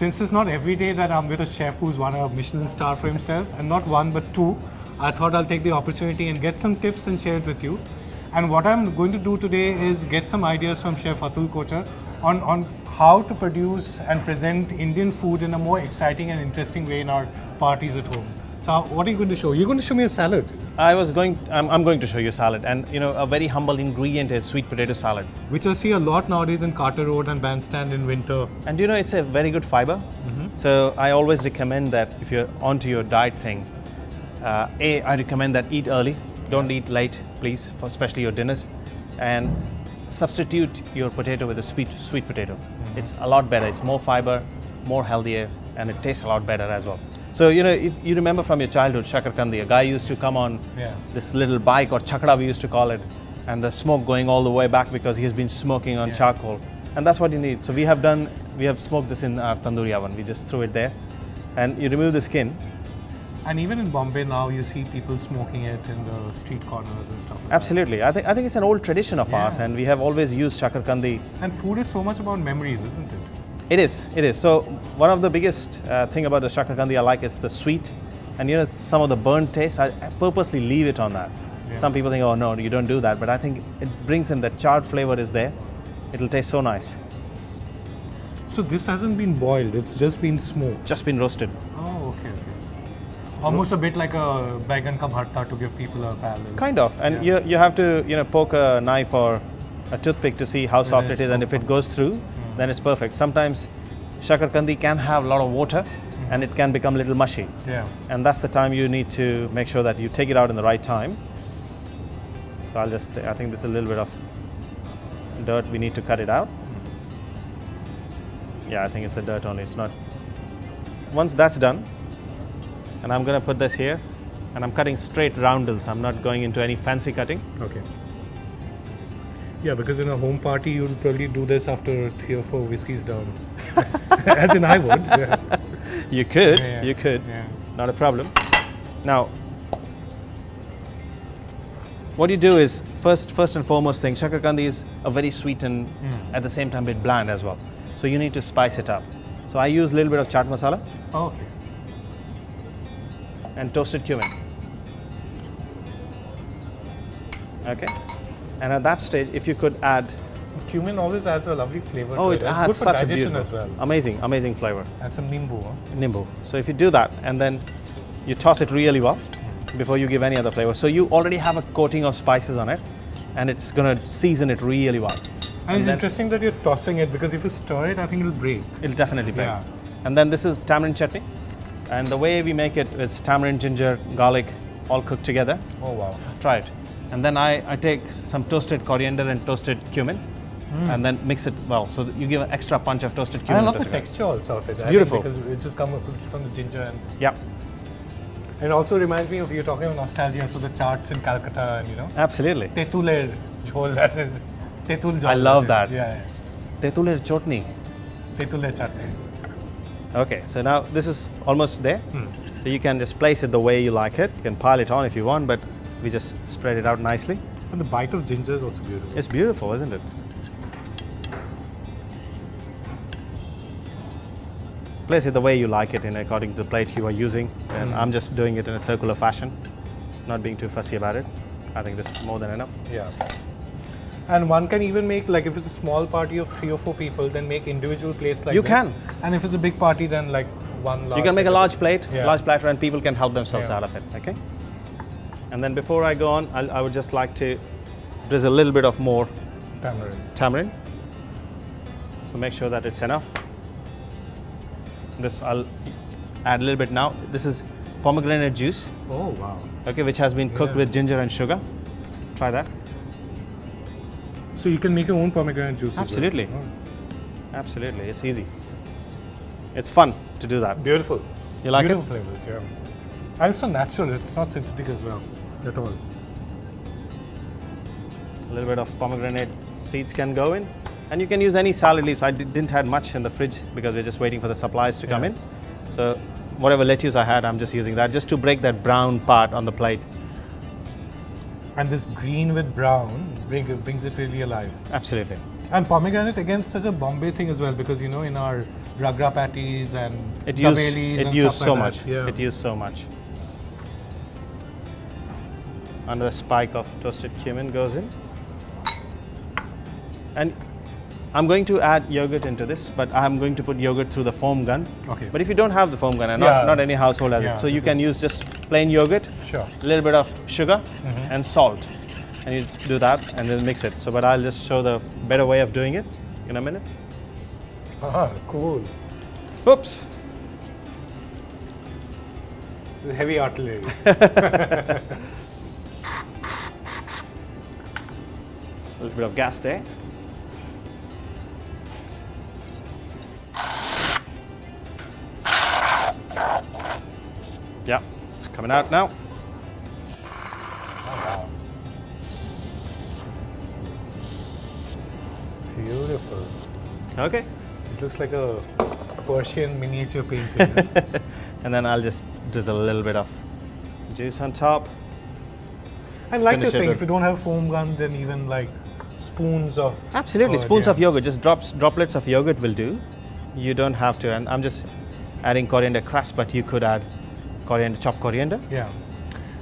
since it's not every day that I'm with a chef who's won a Michelin star for himself, and not one but two, I thought I'll take the opportunity and get some tips and share it with you. And what I'm going to do today is get some ideas from Chef Atul Kochar on how to produce and present Indian food in a more exciting and interesting way in our parties at home. So what are you going to show? You're going to show me a salad. I'm going to show you salad, and a very humble ingredient is sweet potato salad. Which I see a lot nowadays in Carter Road and Bandstand in winter. And it's a very good fiber. So I always recommend that if you're onto your diet thing, I recommend that eat early, don't eat late, please, for especially your dinners, and substitute your potato with a sweet potato. It's a lot better. It's more fiber, more healthier, and it tastes a lot better as well. So, if you remember from your childhood, Shakarkandi, a guy used to come on this little bike, or chakra we used to call it, and the smoke going all the way back because he's been smoking on charcoal. And that's what you need. So we have smoked this in our tandoori oven. We just threw it there, and you remove the skin. And even in Bombay now, you see people smoking it in the street corners and stuff like Absolutely. I think it's an old tradition of ours, and we have always used Shakarkandi. And food is so much about memories, isn't it? It is. So one of the biggest thing about the Shakarkandi I like is the sweet, and some of the burnt taste. I purposely leave it on that. Yeah. Some people think, oh no, you don't do that, but I think it brings in the charred flavor is there. It'll taste so nice. So this hasn't been boiled; it's just been smoked. Just been roasted. Oh, okay. Almost a bit like a baigan ka bharta to give people a parallel. Kind of, and you have to poke a knife or a toothpick to see how soft it is, and if it goes through, then it's perfect. Sometimes Shakarkandi can have a lot of water, and it can become a little mushy. Yeah. And that's the time you need to make sure that you take it out in the right time. So I think this is a little bit of dirt. We need to cut it out. Yeah, I think it's a dirt only. It's not. Once that's done, and I'm going to put this here, and I'm cutting straight roundels. I'm not going into any fancy cutting. Okay. Yeah, because in a home party, you'll probably do this after 3 or 4 whiskeys down. As in I would. Yeah. You could. Yeah. Not a problem. Now, what you do is, first and foremost thing, Shakarkandi is a very sweet and at the same time a bit bland as well. So you need to spice it up. So I use a little bit of chaat masala. Oh, okay. And toasted cumin. Okay. And at that stage, if you could add... Cumin always adds a lovely flavor to it. It's good for such digestion as well. Amazing flavor. And some nimbu. Huh? Nimbu. So if you do that, and then you toss it really well before you give any other flavor. So you already have a coating of spices on it, and it's going to season it really well. And it's interesting that you're tossing it, because if you stir it, I think it'll break. It'll definitely break. Yeah. And then this is tamarind chutney. And the way we make it, it's tamarind, ginger, garlic, all cooked together. Oh, wow. Try it. And then I take some toasted coriander and toasted cumin, and then mix it well. So that you give an extra punch of toasted cumin. I love the texture also of it. It's beautiful. Because it just comes from the ginger. And yeah. It also reminds me of, you're talking about nostalgia, so the charts in Calcutta and, Absolutely. Tetuler jhol, that is. Tetul jhol. I love that. Yeah. Tetuler chutney. Tetuler chutney. Okay, so now this is almost there. So you can just place it the way you like it. You can pile it on if you want, but we just spread it out nicely. And the bite of ginger is also beautiful. It's beautiful, isn't it? Place it the way you like it, according to the plate you are using. And I'm just doing it in a circular fashion, not being too fussy about it. I think this is more than enough. Yeah. And one can even make, like if it's a small party of 3 or 4 people, then make individual plates like You this. can. And if it's a big party, then like one large. You can make a large plate, Yeah. large platter, and people can help themselves Yeah. out of it, okay? And then before I go on, I would just like to drizzle a little bit of more tamarind. So make sure that it's enough. This I'll add a little bit now. This is pomegranate juice, Oh, wow. okay, which has been cooked with ginger and sugar. Try that. So you can make your own pomegranate juice. as well. Absolutely. Oh. Absolutely, it's easy. It's fun to do that. Beautiful. You like Beautiful flavors, yeah. And it's so natural, it's not synthetic as well, at all. A little bit of pomegranate seeds can go in. And you can use any salad leaves. I didn't have much in the fridge because we're just waiting for the supplies to come in. So whatever lettuce I had, I'm just using that just to break that brown part on the plate. And this green with brown brings it really alive. Absolutely. And pomegranate, again, such a Bombay thing as well, because in our ragra patties and It dabelis used and stuff so like much. that. Yeah. It used so much. Another spike of toasted cumin goes in. And I'm going to add yogurt into this, but I'm going to put yogurt through the foam gun. Okay. But if you don't have the foam gun, and Yeah. not any household has Yeah, it, so you this can use just plain yogurt, Sure. a little bit of sugar and salt. And you do that and then mix it. So, but I'll just show the better way of doing it in a minute. Ah, cool. Oops. Heavy artillery. A little bit of gas there. Yeah, it's coming out now. Beautiful. Okay. It looks like a Persian miniature painting. And then I'll just drizzle a little bit of juice on top. And like Finish you're it saying, with- if you don't have foam gun, then even like spoons of Absolutely, curd, spoons yeah. of yogurt, just droplets of yogurt will do. You don't have to, and I'm just adding coriander crust, but you could add coriander, chopped coriander. Yeah.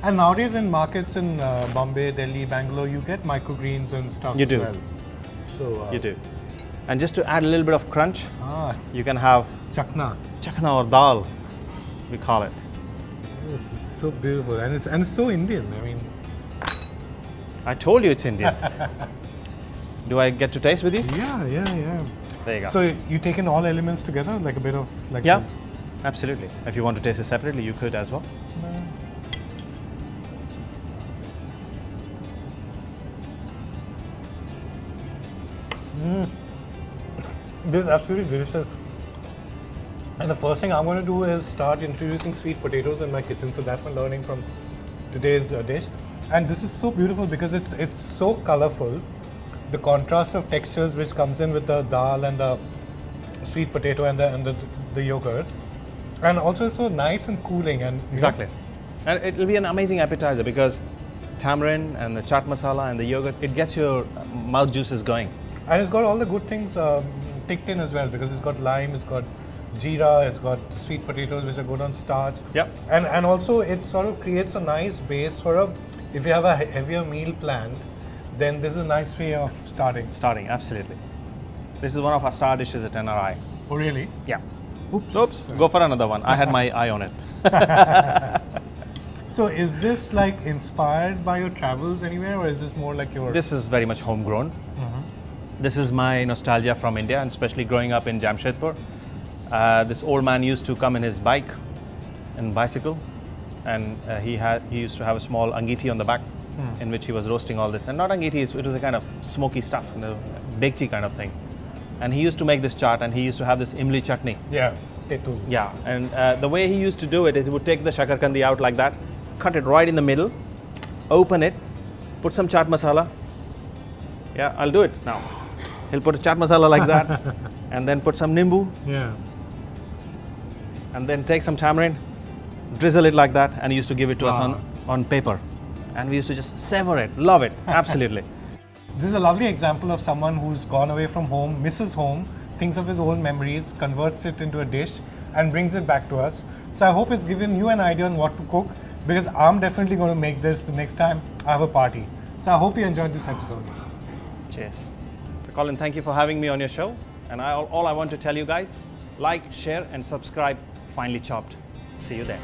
And nowadays in markets in Bombay, Delhi, Bangalore, you get microgreens and stuff You as do. well. So You do. And just to add a little bit of crunch, Ah, you can have chakna. chakna or dal, we call it. This is so beautiful, and it's so Indian. I mean, I told you it's Indian. Do I get to taste with you? yeah. There you go. So you take in all elements together, like a bit of like. Yeah, absolutely. If you want to taste it separately, you could as well. This is absolutely delicious. And the first thing I'm going to do is start introducing sweet potatoes in my kitchen. So that's my learning from today's dish. And this is so beautiful because it's so colorful. The contrast of textures which comes in with the dal and the sweet potato and the yogurt, and also it's so nice and cooling. And you know, Exactly. And it will be an amazing appetizer because tamarind and the chaat masala and the yogurt, it gets your mouth juices going. and it's got all the good things ticked in as well because it's got lime, it's got jeera, it's got sweet potatoes which are good on starch. Yep. And also it sort of creates a nice base for if you have a heavier meal planned, then this is a nice way of starting. Starting, absolutely. This is one of our star dishes at NRI. Oh really? Yeah. Oops. Go for another one. I had my eye on it. So is this like inspired by your travels anywhere, or is this more like your? This is very much homegrown. This is my nostalgia from India, and especially growing up in Jamshedpur. This old man used to come in his bike and bicycle, and he used to have a small angiti on the back, in which he was roasting all this. And not angiti, it was a kind of smoky stuff, dekchi kind of thing. And he used to make this chaat, and he used to have this imli chutney. Yeah, tetu. Yeah, and the way he used to do it is he would take the shakarkandi out like that, cut it right in the middle, open it, put some chaat masala. Yeah, I'll do it now. He'll put a chaat masala like that, and then put some nimbu, Yeah. and then take some tamarind, drizzle it like that, and he used to give it to us Wow. on paper. And we used to just savor it, love it, absolutely. This is a lovely example of someone who's gone away from home, misses home, thinks of his old memories, converts it into a dish, and brings it back to us. So I hope it's given you an idea on what to cook, because I'm definitely going to make this the next time I have a party. So I hope you enjoyed this episode. Cheers. So Colin, thank you for having me on your show. And all I want to tell you guys, like, share, and subscribe Finely Chopped. See you there.